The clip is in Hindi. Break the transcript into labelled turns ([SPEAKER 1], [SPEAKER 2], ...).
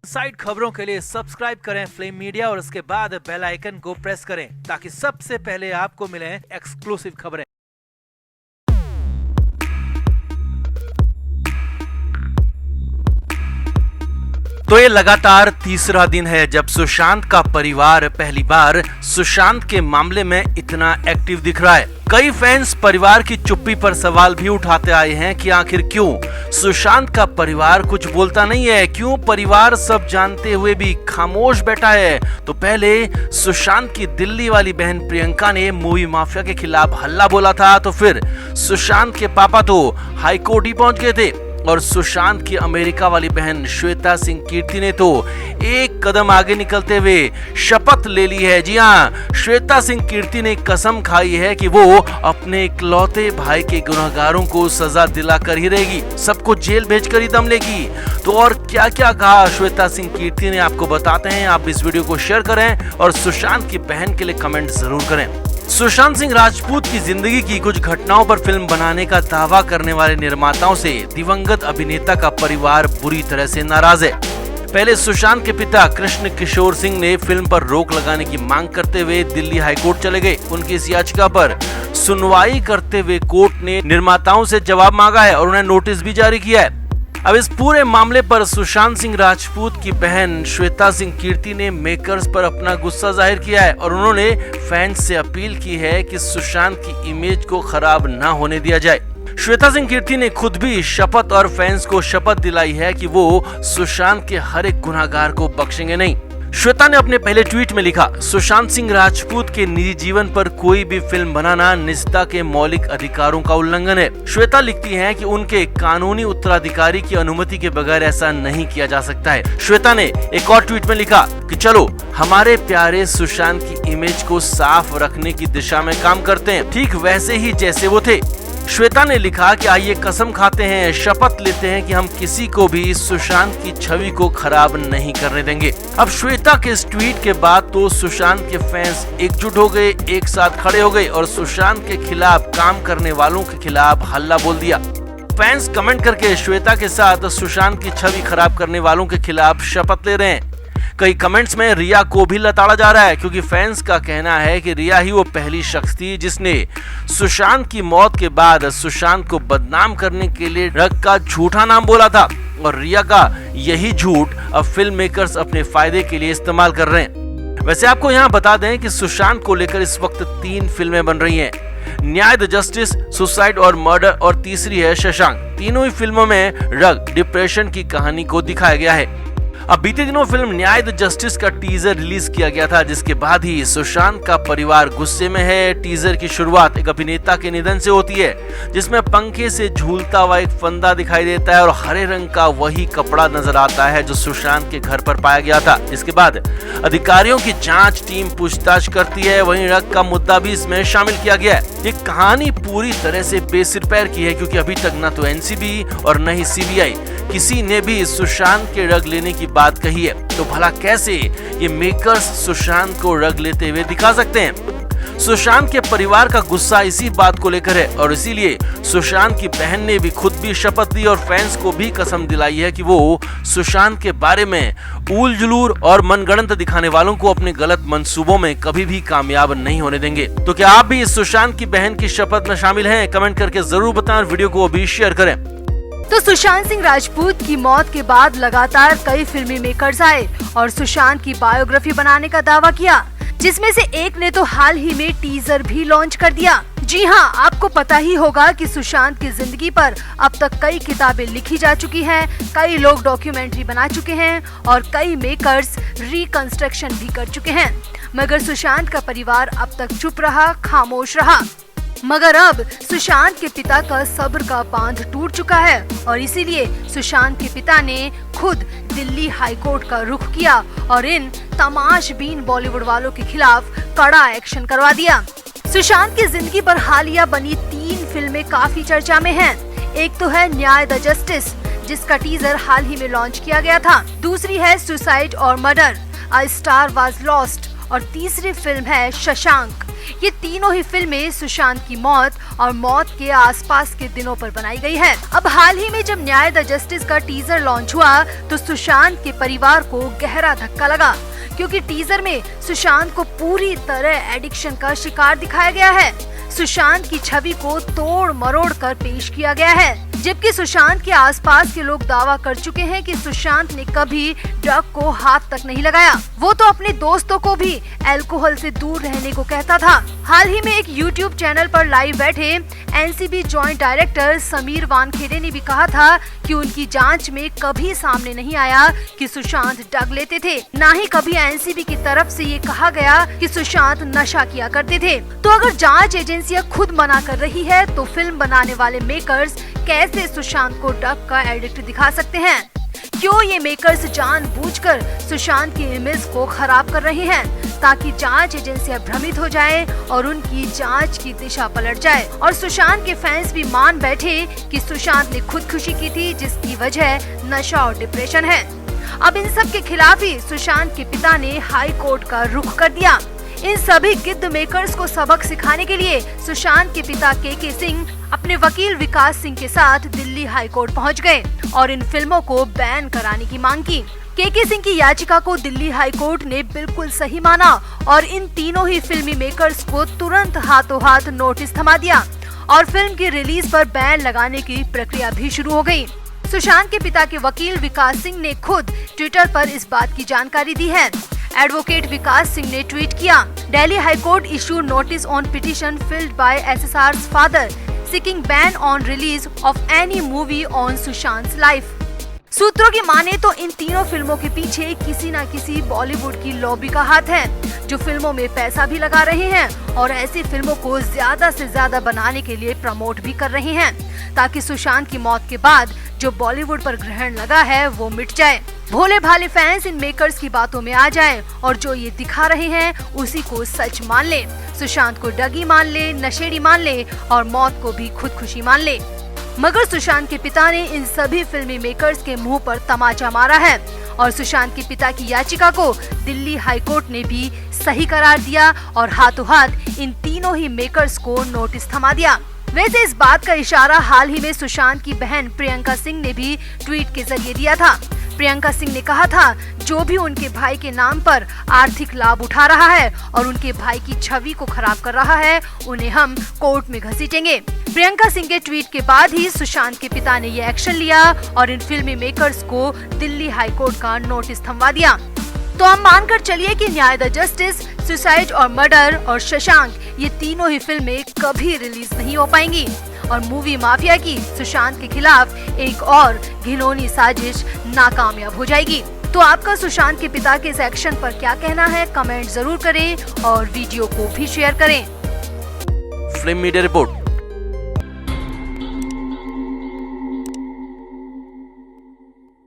[SPEAKER 1] साइड खबरों के लिए सब्सक्राइब करें फ्लेम मीडिया और उसके बाद बेल आइकन को प्रेस करें ताकि सबसे पहले आपको मिले एक्सक्लूसिव खबरें। तो ये लगातार तीसरा दिन है जब सुशांत का परिवार पहली बार सुशांत के मामले में इतना एक्टिव दिख रहा है। कई फैंस परिवार की चुप्पी पर सवाल भी उठाते आए हैं कि आखिर क्यों सुशांत का परिवार कुछ बोलता नहीं है, क्यों परिवार सब जानते हुए भी खामोश बैठा है। तो पहले सुशांत की दिल्ली वाली बहन प्रियंका ने मूवी माफिया के खिलाफ हल्ला बोला था, तो फिर सुशांत के पापा तो हाई कोर्ट ही पहुंच गए थे और सुशांत की अमेरिका वाली बहन श्वेता सिंह कीर्ति ने तो एक कदम आगे निकलते हुए शपथ ले ली है। जी हाँ, श्वेता सिंह कीर्ति ने कसम खाई है कि वो अपने इकलौते भाई के गुनहगारों को सजा दिलाकर ही रहेगी, सबको जेल भेजकर ही दम लेगी। तो और क्या क्या कहा श्वेता सिंह कीर्ति ने आपको बताते हैं। आप इस वीडियो को शेयर करें और सुशांत की बहन के लिए कमेंट जरूर करें। सुशांत सिंह राजपूत की जिंदगी की कुछ घटनाओं पर फिल्म बनाने का दावा करने वाले निर्माताओं से दिवंगत अभिनेता का परिवार बुरी तरह से नाराज है। पहले सुशांत के पिता कृष्ण किशोर सिंह ने फिल्म पर रोक लगाने की मांग करते हुए दिल्ली हाईकोर्ट चले गए। उनकी इस याचिका पर सुनवाई करते हुए कोर्ट ने निर्माताओं से जवाब मांगा है और उन्हें नोटिस भी जारी किया है। अब इस पूरे मामले पर सुशांत सिंह राजपूत की बहन श्वेता सिंह कीर्ति ने मेकर्स पर अपना गुस्सा जाहिर किया है और उन्होंने फैंस से अपील की है कि सुशांत की इमेज को खराब ना होने दिया जाए। श्वेता सिंह कीर्ति ने खुद भी शपथ और फैंस को शपथ दिलाई है कि वो सुशांत के हर एक गुनहगार को बख्शेंगे नहीं। श्वेता ने अपने पहले ट्वीट में लिखा, सुशांत सिंह राजपूत के निजी जीवन पर कोई भी फिल्म बनाना निजता के मौलिक अधिकारों का उल्लंघन है। श्वेता लिखती हैं कि उनके कानूनी उत्तराधिकारी की अनुमति के बगैर ऐसा नहीं किया जा सकता है। श्वेता ने एक और ट्वीट में लिखा कि चलो हमारे प्यारे सुशांत की इमेज को साफ रखने की दिशा में काम करते हैं, ठीक वैसे ही जैसे वो थे। श्वेता ने लिखा कि आइए कसम खाते हैं, शपथ लेते हैं कि हम किसी को भी सुशांत की छवि को खराब नहीं करने देंगे। अब श्वेता के इस ट्वीट के बाद तो सुशांत के फैंस एकजुट हो गए, एक साथ खड़े हो गए और सुशांत के खिलाफ काम करने वालों के खिलाफ हल्ला बोल दिया। फैंस कमेंट करके श्वेता के साथ सुशांत की छवि खराब करने वालों के खिलाफ शपथ ले रहे हैं। कई कमेंट्स में रिया को भी लताड़ा जा रहा है क्योंकि फैंस का कहना है कि रिया ही वो पहली शख्स थी जिसने सुशांत की मौत के बाद सुशांत को बदनाम करने के लिए ड्रग का झूठा नाम बोला था और रिया का यही झूठ अब फिल्म मेकर्स अपने फायदे के लिए इस्तेमाल कर रहे हैं। वैसे आपको यहाँ बता दें कि सुशांत को लेकर इस वक्त 3 फिल्में बन रही हैं, न्याय द जस्टिस, सुसाइड और मर्डर और तीसरी है शशांक। तीनों ही फिल्मों में ड्रग डिप्रेशन की कहानी को दिखाया गया है। अब बीते दिनों फिल्म न्याय द जस्टिस का टीजर रिलीज किया गया था, जिसके बाद ही सुशांत का परिवार गुस्से में है। टीजर की शुरुआत एक अभिनेता के निधन से होती है जिसमें पंखे से झूलता हुआ एक फंदा दिखाई देता है और हरे रंग का वही कपड़ा नजर आता है जो सुशांत के घर पर पाया गया था। इसके बाद अधिकारियों की जांच टीम पूछताछ करती है, वहीं ड्रग का मुद्दा भी इसमें शामिल किया गया है। ये कहानी पूरी तरह से बेसिर पैर की है क्योंकि अभी तक न तो एनसीबी और न ही सीबीआई किसी ने भी सुशांत के ड्रग लेने की बात कही है। तो भला कैसे ये मेकर्स सुशांत को ड्रग लेते हुए दिखा सकते हैं। सुशांत के परिवार का गुस्सा इसी बात को लेकर है और इसीलिए सुशांत की बहन ने भी खुद भी शपथ ली और फैंस को भी कसम दिलाई है कि वो सुशांत के बारे में ऊल जुलूर और मनगढ़ंत दिखाने वालों को अपने गलत मंसूबों में कभी भी कामयाब नहीं होने देंगे। तो क्या आप भी इस सुशांत की बहन की शपथ में शामिल हैं? कमेंट करके जरूर बताएं और वीडियो को अभी शेयर करें।
[SPEAKER 2] तो सुशांत सिंह राजपूत की मौत के बाद लगातार कई फिल्मी मेकर्स आए और सुशांत की बायोग्राफी बनाने का दावा किया, जिसमें से एक ने तो हाल ही में टीजर भी लॉन्च कर दिया। जी हाँ, आपको पता ही होगा कि सुशांत की जिंदगी पर अब तक कई किताबें लिखी जा चुकी हैं, कई लोग डॉक्यूमेंट्री बना चुके हैं और कई मेकर्स रिकंस्ट्रक्शन भी कर चुके हैं। मगर सुशांत का परिवार अब तक चुप रहा, खामोश रहा। मगर अब सुशांत के पिता का सब्र का बांध टूट चुका है और इसीलिए सुशांत के पिता ने खुद दिल्ली हाईकोर्ट का रुख किया और इन तमाशबीन बॉलीवुड वालों के खिलाफ कड़ा एक्शन करवा दिया। सुशांत की जिंदगी पर हालिया बनी 3 फिल्में काफी चर्चा में हैं। एक तो है न्याय द जस्टिस, जिसका टीजर हाल ही में लॉन्च किया गया था। दूसरी है सुसाइड और murder, a star was lost और तीसरी फिल्म है शशांक। ये तीनों ही फिल्में सुशांत की मौत और मौत के आसपास के दिनों पर बनाई गई है। अब हाल ही में जब न्याय द जस्टिस का टीजर लॉन्च हुआ तो सुशांत के परिवार को गहरा धक्का लगा, क्योंकि टीजर में सुशांत को पूरी तरह एडिक्शन का शिकार दिखाया गया है। सुशांत की छवि को तोड़ मरोड़ कर पेश किया गया है, जबकि सुशांत के आसपास के लोग दावा कर चुके हैं कि सुशांत ने कभी ड्रग को हाथ तक नहीं लगाया। वो तो अपने दोस्तों को भी अल्कोहल से दूर रहने को कहता था। हाल ही में एक YouTube चैनल पर लाइव बैठे NCB joint director Sameer Wankhede ने भी कहा था कि उनकी जांच में कभी सामने नहीं आया कि सुशांत ड्रग लेते थे, ना ही कभी एनसीबी की तरफ से ये कहा गया कि सुशांत नशा किया करते थे। तो अगर जांच एजेंसियां खुद मना कर रही है तो फिल्म बनाने वाले मेकर्स कैसे सुशांत को ड्रग का एडिक्ट दिखा सकते हैं? क्यों ये मेकर्स जानबूझकर सुशांत की इमेज को खराब कर रहे हैं ताकि जांच एजेंसियां भ्रमित हो जाए और उनकी जांच की दिशा पलट जाए और सुशांत के फैंस भी मान बैठे कि सुशांत ने खुदकुशी की थी, जिसकी वजह नशा और डिप्रेशन है। अब इन सब के खिलाफ ही सुशांत के पिता ने हाई कोर्ट का रुख कर दिया। इन सभी गिद्ध मेकर्स को सबक सिखाने के लिए सुशांत के पिता के सिंह अपने वकील विकास सिंह के साथ दिल्ली हाई कोर्ट पहुंच गए और इन फिल्मों को बैन कराने की मांग की। के सिंह की याचिका को दिल्ली हाई कोर्ट ने बिल्कुल सही माना और इन तीनों ही फिल्मी मेकर्स को तुरंत हाथों हाथ नोटिस थमा दिया और फिल्म की रिलीज पर बैन लगाने की प्रक्रिया भी शुरू हो गयी। सुशांत के पिता के वकील विकास सिंह ने खुद ट्विटर पर इस बात की जानकारी दी है। एडवोकेट विकास सिंह ने ट्वीट किया, Delhi high court issued notice on petition filled by SSR's father seeking ban on release of any movie on Sushant life. सूत्रों की माने तो इन तीनों फिल्मों के पीछे किसी न किसी बॉलीवुड की लॉबी का हाथ है, जो फिल्मों में पैसा भी लगा रहे हैं और ऐसी फिल्मों को ज्यादा से ज्यादा बनाने के लिए प्रमोट भी कर रहे हैं ताकि सुशांत की मौत के बाद जो बॉलीवुड पर ग्रहण लगा है वो मिट जाए। भोले भाले फैंस इन मेकर्स की बातों में आ जाएं और जो ये दिखा रहे हैं उसी को सच मान ले। सुशांत को डगी मान ले, नशेड़ी मान ले और मौत को भी खुदकुशी मान ले। मगर सुशांत के पिता ने इन सभी फिल्मी मेकर्स के मुंह पर तमाचा मारा है और सुशांत के पिता की याचिका को दिल्ली हाई कोर्ट ने भी सही करार दिया और हाथों हाथ इन तीनों ही मेकर्स को नोटिस थमा दिया। वैसे इस बात का इशारा हाल ही में सुशांत की बहन प्रियंका सिंह ने भी ट्वीट के जरिए दिया था। प्रियंका सिंह ने कहा था, जो भी उनके भाई के नाम पर आर्थिक लाभ उठा रहा है और उनके भाई की छवि को खराब कर रहा है, उन्हें हम कोर्ट में घसीटेंगे। प्रियंका सिंह के ट्वीट के बाद ही सुशांत के पिता ने ये एक्शन लिया और इन फिल्मी मेकर्स को दिल्ली हाई कोर्ट का नोटिस थमवा दिया। तो हम मानकर चलिए कि न्याय द जस्टिस, सुसाइड और मर्डर और शशांक ये तीनों ही फिल्में कभी रिलीज नहीं हो पाएंगी और मूवी माफिया की सुशांत के खिलाफ एक और घिनौनी साजिश नाकामयाब हो जाएगी। तो आपका सुशांत के पिता के इस एक्शन पर क्या कहना है, कमेंट जरूर करें और वीडियो को भी शेयर करें।
[SPEAKER 1] Film media report.